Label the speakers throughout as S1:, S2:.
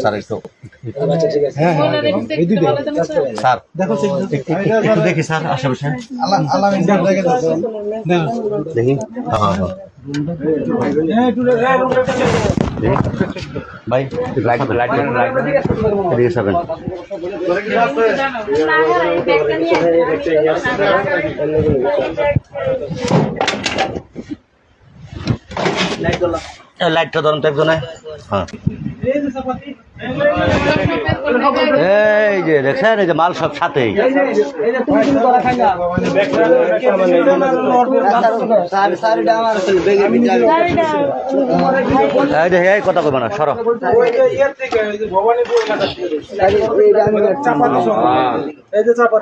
S1: sir একটু sir দেখো একটু দেখি স্যার আশেপাশে দেখি ভাই এদিকে যাবেন লাইটটা ধরুন তো একজনে হ্যাঁ এই যে দেখছেন এই যে মাল সব সাথেই এই কথা কইবা না সর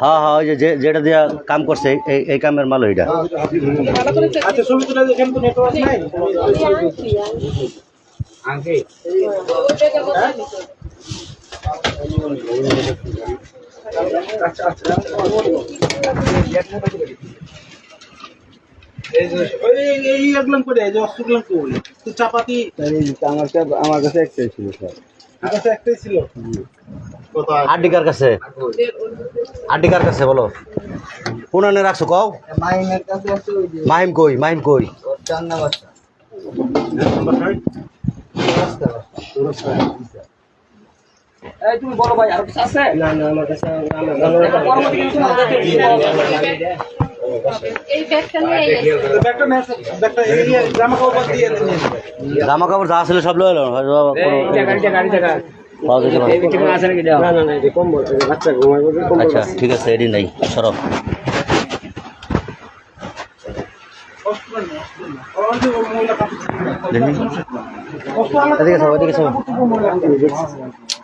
S1: হ্যাঁ হ্যাঁ ওই যে যেটা দিয়া কাম করছে এই কামের মাল ওইটা
S2: চাপাতি আমার কাছে একটাই ছিল স্যার একটাই ছিল
S1: আড্ডিকার কাছে আড্ডিকার কাছে বলো কোন আনে রাখছো কও মাহিম কই মাহিম কই
S3: তুমি বলো ভাই আর কিছু আছে
S2: না না আমার কাছে
S1: জামা কাপড় যা ছিল সব লইল আচ্ছা ঠিক আছে এডি নাই সরব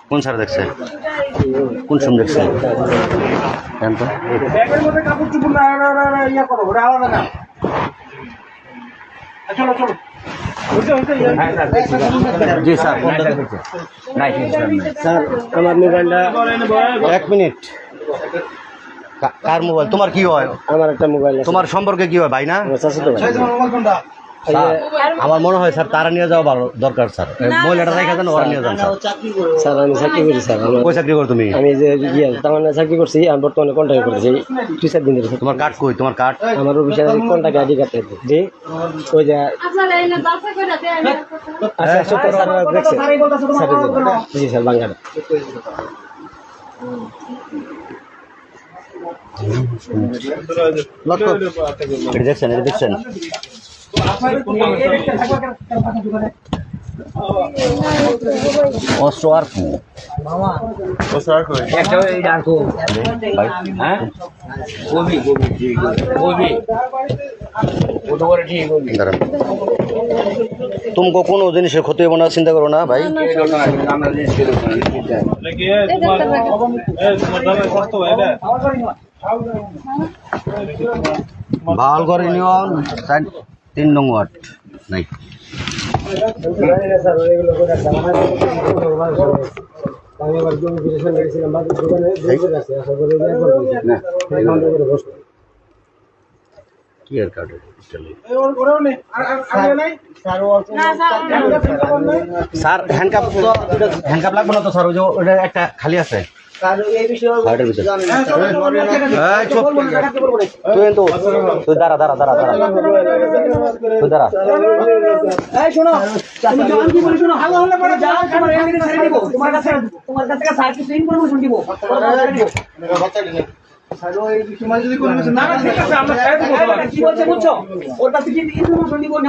S1: কোন স্যার দেখছে কোন সময় দেখছে জান তো জি স্যার
S2: স্যার আমার মোবাইলটা
S1: 1 মিনিট কার মোবাইল তোমার কি হয়
S2: আমার একটা মোবাইল
S1: তোমার সম্পর্কে কি হয় ভাই না আমার মনে হয় স্যার তারা নিয়ে যাওয়া ভালো দরকার স্যার মহিলাটা রেখে দেন ওরা নিয়ে যান
S2: স্যার আমি চাকরি করি স্যার
S1: কই চাকরি করো তুমি
S2: আমি যে তার মানে চাকরি করছি আমি বর্তমানে কন্ট্যাক্ট করতেছি 2-4 দিন ধরে
S1: তোমার কার্ড কই তোমার কার্ড
S2: আমার অফিসে কন্ট্যাক্ট আইডি কার্ড আছে জি ওই যে আচ্ছা স্যার দেখছে স্যার জি স্যার বাংলা
S1: দেখছেন এটা দেখছেন অস্ত্র আর কি तुमको কোনো জিনিসের ক্ষতি হবে না চিন্তা করো না ভাই ভাল করে নিয়ন 3 নং ওয়ার্ড নাই ক্লিয়ার কার্ড স্যার হ্যান্ডকাপ তো হ্যান্ডকাপ লাগবে না তো স্যার ওই যে ওটা একটা খালি আছে তুই দাঁড়া
S3: তোমার কাছে স্যার কিছু ইনফরমেশন দিব কি বলছে বুঝছো ওর কাছে কি ইনফরমেশন দিব